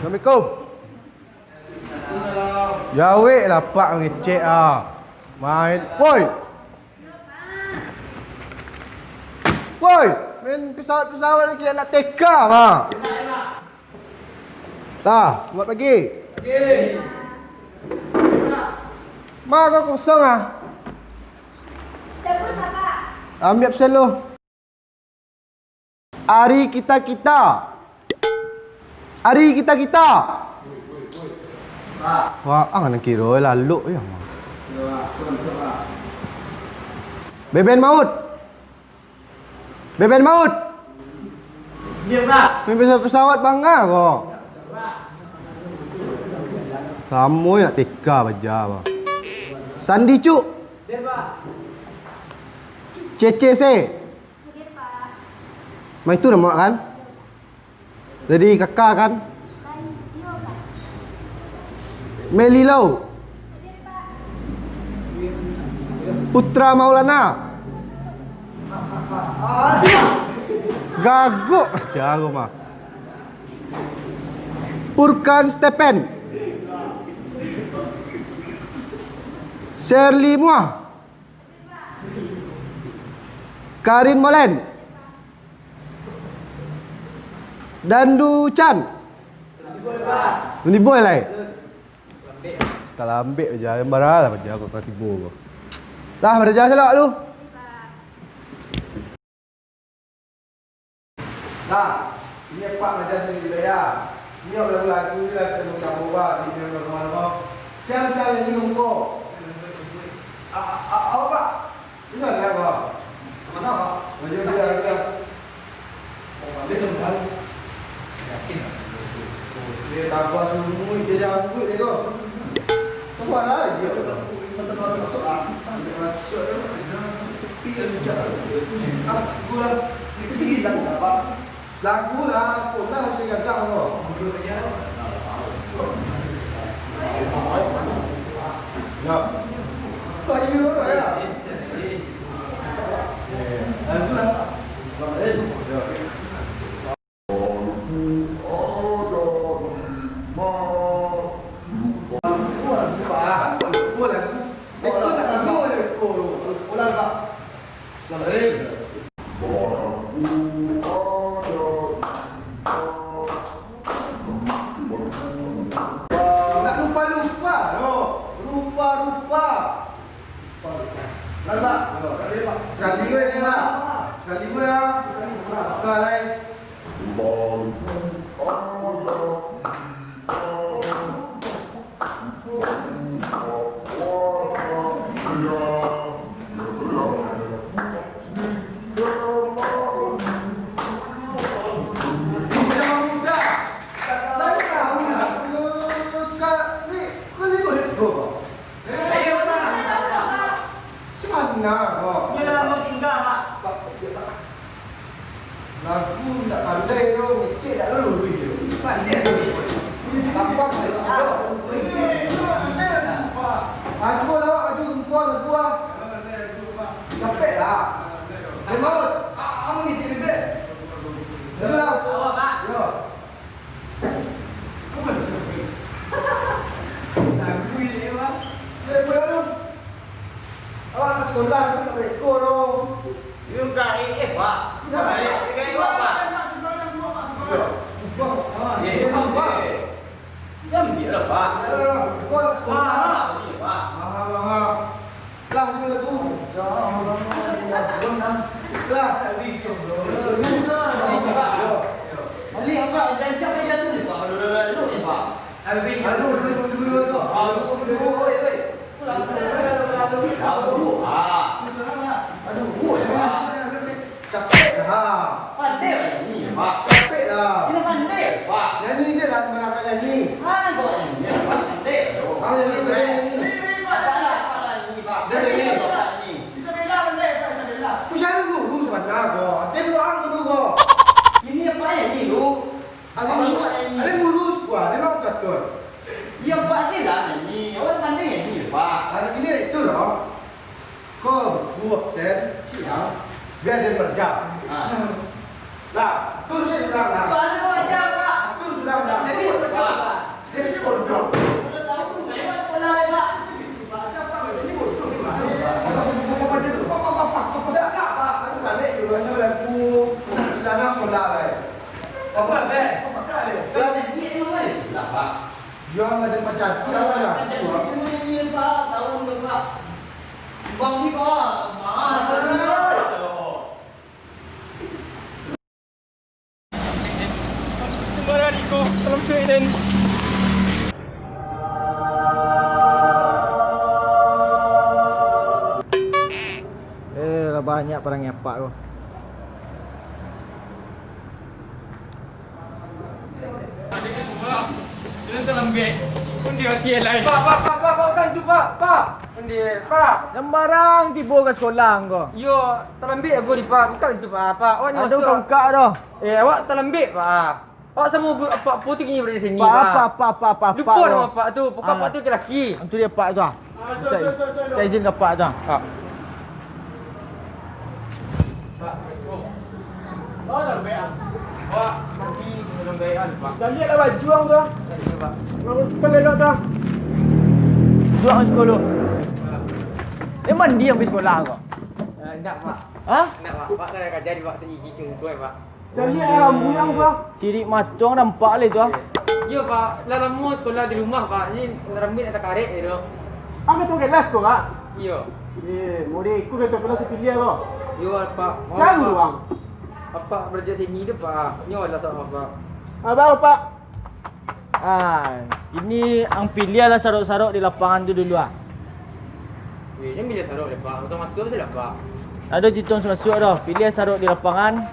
Assalamualaikum. Ya weh lapak ngecek ah. Main. Woi. Woi, main pesawat-pesawat lagi nak teka mah. Dah, buat pagi. Pagi. Mak kau kosong ah. Cabut Bapak. Ambil absen lu. Hari kita. Hari kita. Wah, nak kira lalu ya. Beben maut. Dia Pak. Main pesawat bangga kok. Kamu nak teka baja apa? Sandi cuk. Dia Pak. CCC. Dia Pak. Mai itu nama kan? Jadi kakak kan? Lain dia Pak. Melilau. Dia Pak. Putra Maulana. Gaguk baca aku mah. Purkan Stepen. Shirley Muah. Karin Molen. Dandu Chan. Ini boy lah. Tak lambik aja, marah lah baca aku tak tiba. Dah berjaya selak lu. Nah, ini Pak Raja sendiri ya. Ini lagu ni lah kita macam buat di normal kau. Siapa yang ini kau? Apa Pak? Ini mana Pak? Mana Pak? Baju dia. Oh, dia kembali. Yakin? Dia tak puas semua dia janggut dia kau. Semua lah dia. Tentang masuk ah. Masuk. Tepi dan bicara. Aku lah. Itu tinggi lagu apa? Lagu lah, sekolah macam gagal kau. Ya. Kau ini orang ya? Lagu lah. Selamat sekali gue ya. Sekali gue ya. Sekali lain. Lagu tak pandai tu, ngecek tak lalu dia. Pandai tu. Tampak dia. Aku Remote. Kamu ni ciri saya. Dah. Awak pak. Yo. Aku ini pak. Saya perlu. Awak nak sekolah tu tak boleh ikut tu. Yung kari pak. Sudah. Kari pak pak. Jam dia lah pak. Kau nak sekolah. Ini pak. Mahal. Lah tu lah tu. Lah. Balik apa? Jancak ke jatuh ni pak? Lalu ni pak. Aduh, dulu tu. Pulang dulu. Aduh, pak. Capek lah. Pandai lah ni pak. Capek lah. Ini pandai pak. Nyanyi saya nak merangkak nyanyi. Mana kau ni? Pandai. Kau nyanyi, saya nyanyi. Aku cari guru sebenarnya kau. Ada orang guru kau. Ini apa yang ni lu? Ada guru sekolah, ada orang tutor. Ya pak sila ni. Orang pandai yang ni pak. Hari ini itu loh. Kau buat sen, siang, biar dia kerja. Lah, tu saya bilang lah. Pak ada aja pak. Tu sudah bilang. Jadi pak. Dia si bodoh. Kalau tahu memang sekolah le pak. Sana sekolah lah. Apa be? Apa kali? Kalau dia memang ada sekolah pak. Yang ada macam apa ya? Ini pak, tahu enggak pak? Bang ni pak. Sembarang Riko, salam cuy. Lah banyak perang nyapak tu. Jangan terlambik. Pun dia hati lain. Pak, kan tu pak. Undi, pak. Sembarang tiba ke sekolah kau. Yo, terlambik aku di pak. Bukan itu pak. Awak ni Ada buka dah. awak terlambik pak. Awak sama pak putih ni berada sini Apa. Lupa nama pak tu. Bukan pak tu lelaki. Itu dia pak tu. Kita izin ke pak tu. Pak. Oh, terlambik ah. Awak nanti terlambik ah pak. Dah lihat lah baju orang tu. Pak. Kau belok tu. Dua sekolah. Memang dia pergi sekolah kau. Nak pak. Ha? Nak pak. Pak dah kerja di pak segi cungkoi pak. Dah lihat lah buyang tu. Ciri macong nampak le tu. Ya pak, dalam mu sekolah di rumah pak. Ni rambut atau karet ni tu. Apa tu kelas kau kak? Ya. Murid ikut ke kelas pilih kau. Ya pak. Siapa orang? Apa belajar sini tu pak. Ni lah sama pak. Abang pak. Ini ang pilih lah sarok-sarok di lapangan tu dulu ah. Jangan bila saruk dia pak. Masa masuk saya lah pak. Ada jitong masuk dah. Pilih sarok di lapangan.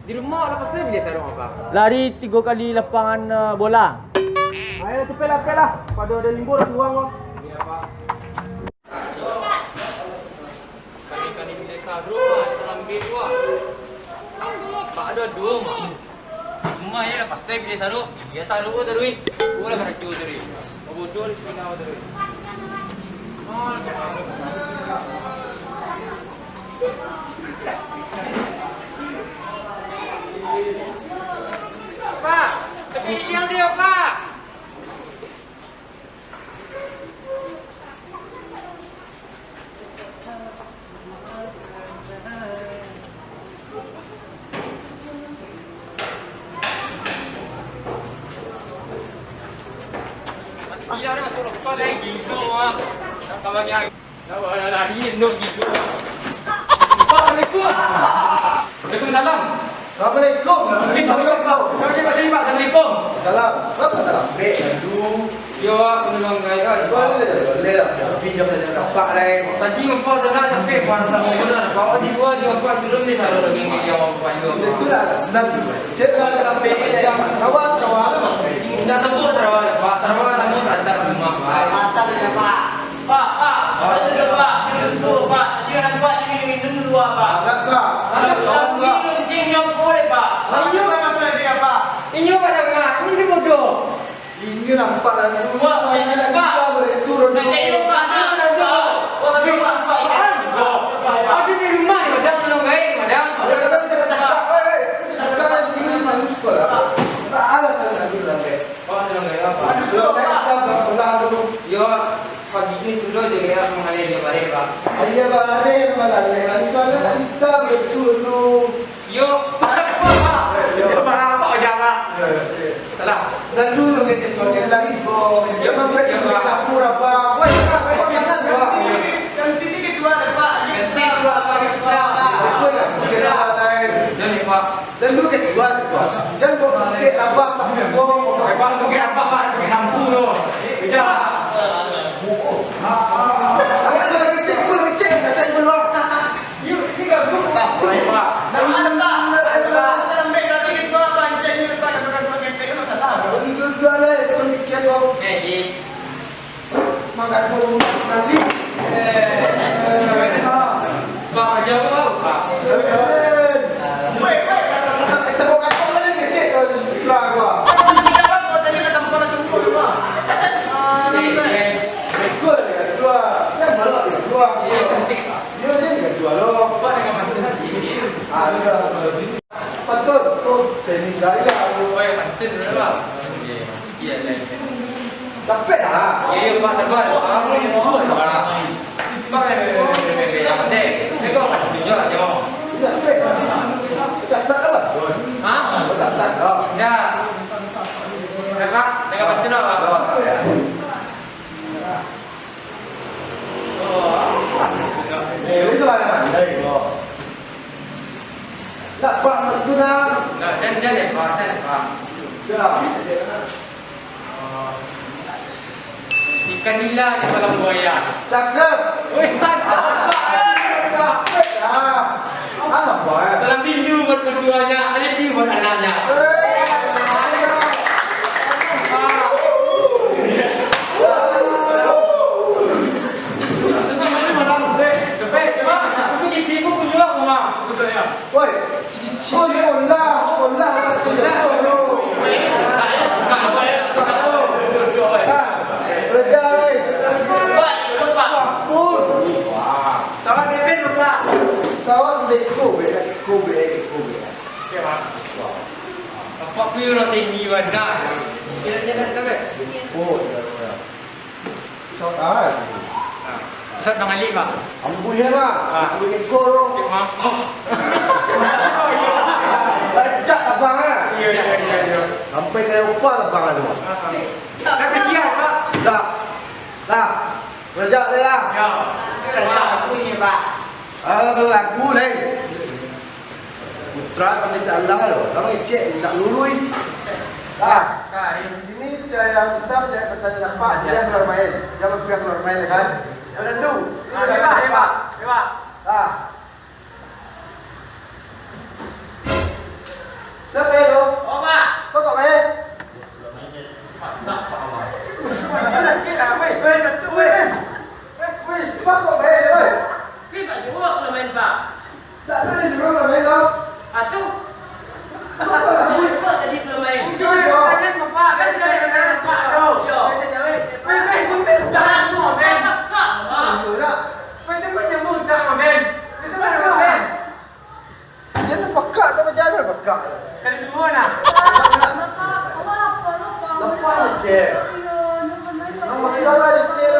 Di rumah lah pasti bila saruk apa. Lari 3 kali lapangan bola. Ayo tu pelah. Pada ada limbur buang kau. Ya pak. Kali bila saruk lah. Ambil wah. Pak ada dua mak. Rumah ya lah pasti bila saruk. Dia saruk tu terus. Gua lah kerja terus. Bodoh kena terus. Pak, tepi yang saya pak. Iya dah, tu lepas lagi gitu ah. Nak kawan yang dah lari no gitu. Assalamualaikum. Waalaikumsalam. Assalamualaikum. Kau ni pasal ni pak. Assalamualaikum. Salam. Apa salam? Break dulu. Yo, menolong gaya. Boleh lah. Pinjam saja nampak lain. Tadi ngapa sana sampai pan sama benar. Bawa di dua di apa belum ni salah lagi dia orang pandu. Itulah zat. Jadi dalam PE jam Sarawak lah. Dah sebut Sarawak pak. Sarawak namun tak ada rumah pak. Pasal dia pak. Pak. Pasal dia pak. Minum tu pak. Dia nak buat ni minum dulu pak. Agak tak. Minum cing yang boleh pak. Ini apa masalah dia pak? Ini apa dah ngah? Ini bodoh. Ini nampak dah dulu. Pak, Saya nak Pak. bisa boleh turun. Nak cari pak. Nak pak. Wah, dia pak. Ada di rumah ni madam menolong gaya madam. bisa betul lu. Yo, kita barang apa aja pak? Salah. Dan dulu kita coba lagi go. Ya, Mereka Pak. campur apa? Woi, jangan Pak. Yang titik kedua ada Pak. Yang titik kedua Pak. Betul lah, kita lain. Jadi pak, Dan lu kedua sih Pak. Jangan kau pakai apa sampai go. pak mungkin apa pak? Campur loh. Ya. Aku lagi cek, saya keluar. Yuk, ini enggak buruk Pak. Pak. Ada Pak. Kita ambil tadi kedua Pak. Jadi Pak ada dua SMP kan salah. Dua lah, pemikiran kau. Jadi, Makan kau nanti. pak aja pak. Woi, Kita mau kau lagi ngecek kau keluar gua. kita Pak mau tadi kata bukan tunggu Pak. Keluar ya, keluar. Yang malu ya, keluar. Iya penting pak. Dia jadi kedua loh. Pak dengan mantu nanti ini. Ada. Betul, tuh seni gaya. Oh yang mantu dulu pak. Iya deh. Dapat dah. Iya pak sabar. Kamu yang dua pak. Pak yang saya. Ini kau nak tunjuk aja. Dapat. Catat apa? Hah? Catat. Oh. Ya. Pak, dengan mantu nak pak. Ini tu mana mandai lo. Nak pak mantu nak. Nah, dan ya pak, pak. Ya. Ikan nila di dalam buaya. Cakep. Wih, mantap pak. Dapat dah. Apa ya? Salam rindu buat keduanya, ada rindu buat anaknya. Woi, sekolah. Kerja woi. Pun. Wah. Sawat dekku, dekku. Apa pun rasa ini wadah. Jalan tak ber. Oh, ya. Sawat. Ustaz nak alik pak. Ambu ya pak. Ambu dekku. Mak. Lacak abang ah. Iya. Sampai kayak lupa abang tu. Dah kesian pak. Dah. Dah. Kerja dia lah. Ya. Aku ni Pak. Berlaku lain. Putra kami salah loh. Kamu cek nak lurui. Ah, ini saya besar jadi pertanyaan apa? Dia keluar main. Dia berpihak keluar main kan? Yang tentu. Pak. Ah. Siapa itu? Oh Pak. Kau kok main? Woi, satu woi. Kau kok main? Woi. Kita juga belum main Pak. Siapa ni juga keluar main kau? Atu. Kau kok tak main? Kita tadi belum main. Bapak, Kan saya dengan Pak Bro. Yo. Jangan tu main. Kak. Nak. Jangan pekak tak macam mana pekak. Lepas je. Nama kita lah je.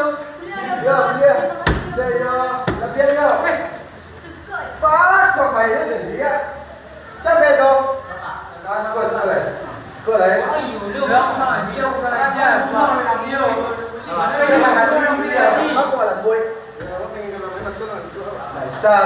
Ya, dia. Biar dia. Pak, kau main dia. Siapa itu? Sekolah. Sekolah ya. Aku malah boy. Bisa.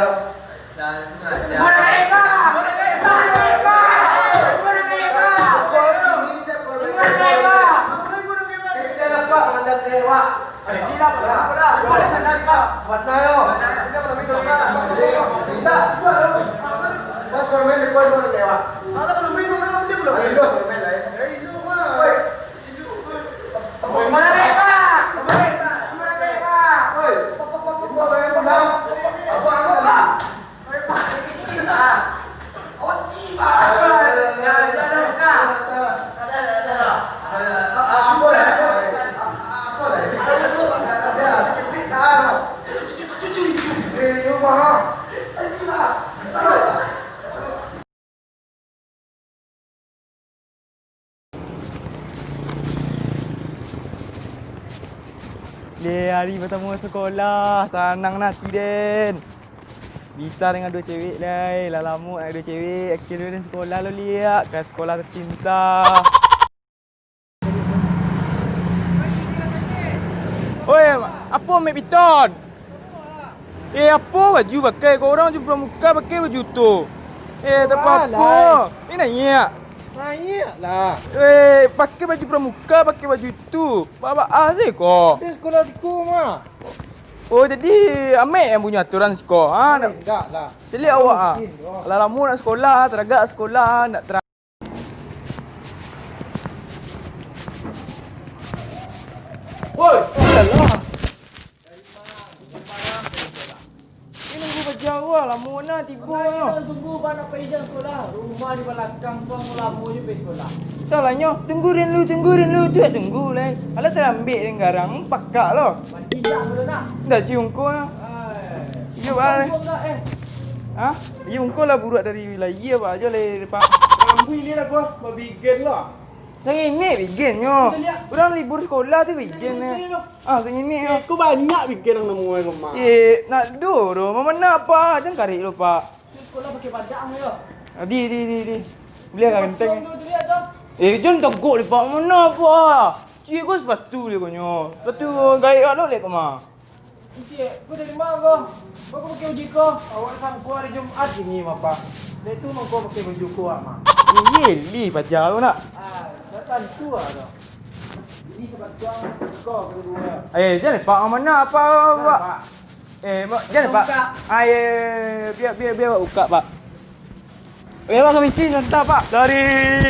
Dia hari pertama sekolah, senang nanti Den. Bisa dengan dua cewek lai. Lah lama nak dua cewek. Akhirnya dan sekolah lo lihat. Ke sekolah tercinta. Oi, apa ambil piton? Apa baju pakai? Kau orang jumpa muka pakai baju tu. Tak apa-apa. Ni nanya. Nanya lah. Pakai baju pramuka, pakai baju tu. Bapak asyik kau. Dia sekolah siku mah. Oh, jadi Amek yang punya aturan sekolah. Ha, nak Enggak lah. jadi awak ah. Mungkin, awak. Kalau lama nak sekolah, teragak sekolah, nak terang. Woi, salah. Ini nunggu bajau lah, lama nak tiba nya. Tunggu ba nak pergi sekolah. Rumah di belakang pun lama je pergi sekolah. Salahnya, tunggu dulu tu tak tunggu lah. Alah tak ambil dengan garang, pakak lah. Mandi dah boleh nak. Dah cium kau lah. Ya, Pak. Tunggu tak Ha? Ya, kau lah buruak dari wilayah Pak. Aja lah depan. Lampu ini lah gua, babigen lah. Sang ini bikin nyo. Orang libur sekolah tu bikin ni. Ah, sang ini yo. Aku banyak bikin yang nemu rumah. Nak dulu. Mama nak apa? Jangan karik lu, Pak. sekolah pakai padang je. Di. Beli agak genteng. Tunggu dia tu. Jangan teguk ni, Pak. Mana apa? Cik kau sepatu dia kau nyo. Sepatu gaya lo lek kau mah. Encik, kau dari mana kau? Kau pakai baju kau? Awak sangku hari Jumat ini mah Pak. Dia tu mau kau pakai baju ku mah. Li pacar kau nak. Datang tu ada. Ini sebab kau kedua. Jangan Pak. Mana apa, Pak? Jangan Pak. Biar buka, Pak. Pak kami sini nanti, Pak. Dari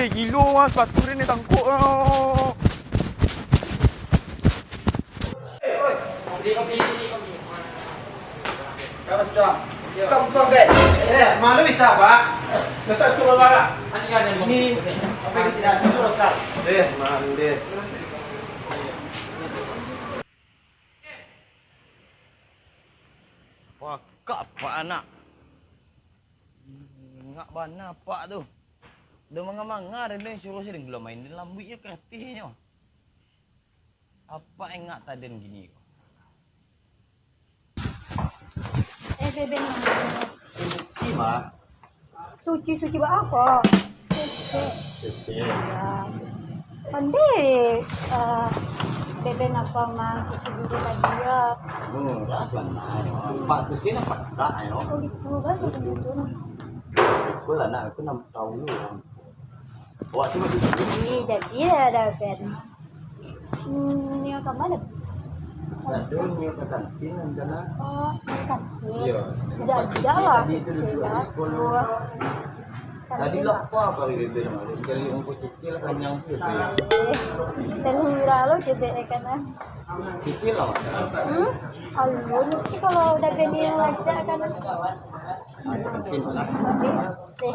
kilo mas sepatu ni tangkuk. Kau ke? Malu bisa Pak? Letak sekolah barak. Ani kan yang Ini apa yang sini? Suruh kau. Malu deh. Wah, kak Pak anak. Ngak bana Pak tu. Dia manga-manga dia suruh sini belum main dia lambutnya kertihnya. Apa yang ngak taden gini kau? Bebe ni. Bukti Pak. Suci buat apa? Suci. Ya. Pandai. Bebe nampak mah suci dulu tadi ya. Pak tu sini apa tak ayo. Oh gitu kan begitu. Aku lah nak aku nak tahu lu. Awak sini masih. Ini jadi ada Ben. Ni ke mana? Ada ni ke kantin dan Oh, kasih. Iya. Jajalah. Tadi itu duduk di sekolah. Tadi lupa kali bebe nama dia. Kali ungku cicil kanyang sih. Dan hira lo jadi kan. Cicil lah. Alun sih kalau udah gini ngajak kan. Ada kantin lah. Deh.